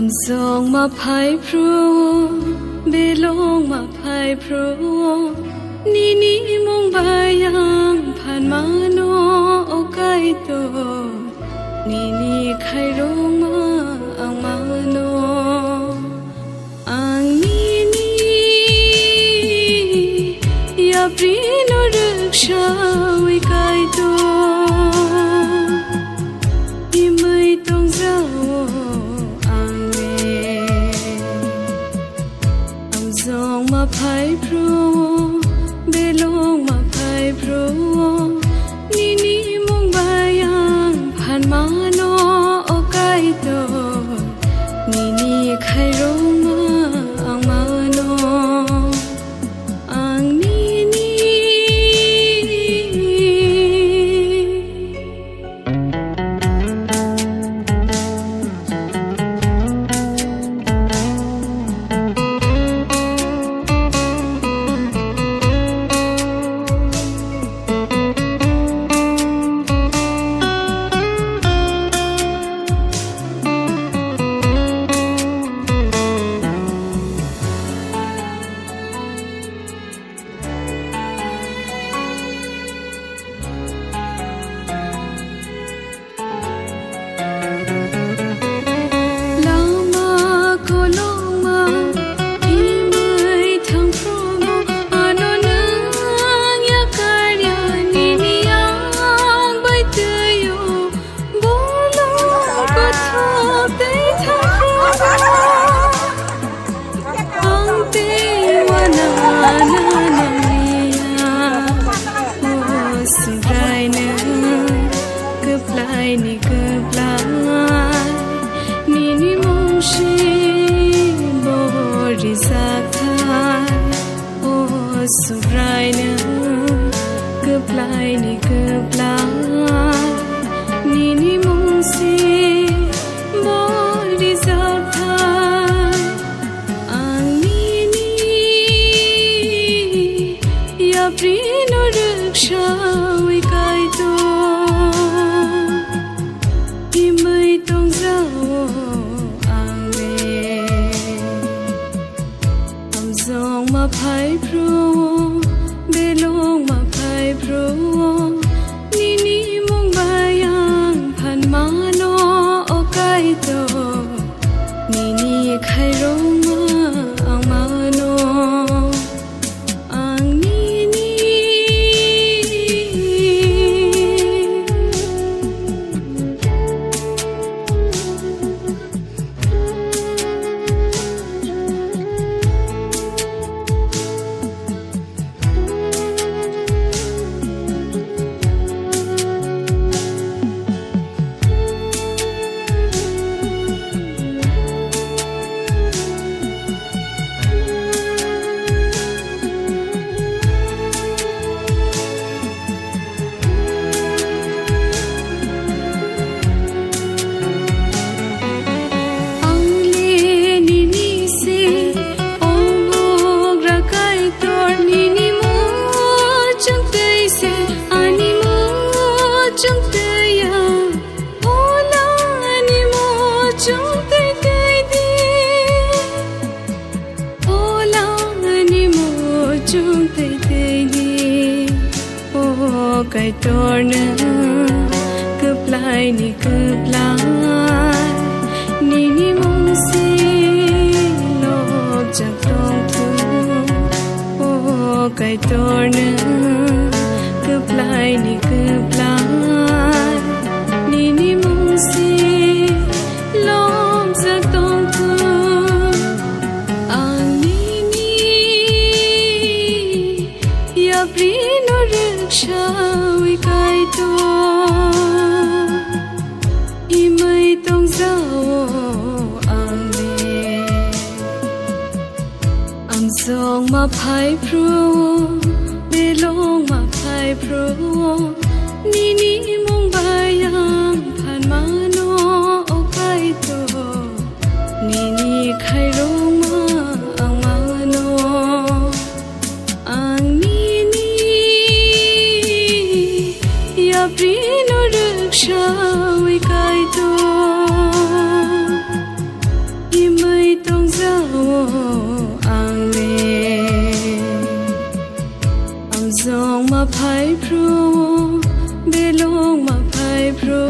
Amzong ma phai pro belong ma phai pro ni mong bayang phan ma no okai to ni khai rong ma ang ma no ang ni ya pri no raksha wi kai to imai tong zao ma phai pro belong ma phai pro ni mong bayang phan ma no okai to ni khai rong ma ang ma no ang ni Subraina keplai ni keplai ni mong si body zapta ang ni ya prino raksha wi kai to imai tong zao ang le amzong ma phai pro belong ma phai pro ni mong bayang phan ma no okai to ni khai rong ma ang ma no ang ni kai torna keplai ni keplai ni mong si lok jak tong tu kai torna keplai ni keplai ni mong si lok jak tong tu ang ni ya prino raksha wi kai to imai tong zao ang le amzong ma phai pro belong ma phai pro ni mong bayang phan ma no okai to ni khai rong ma ang ma no ang ya prino raksha wi kai to ภัยพรูเบลงมาภัยพรู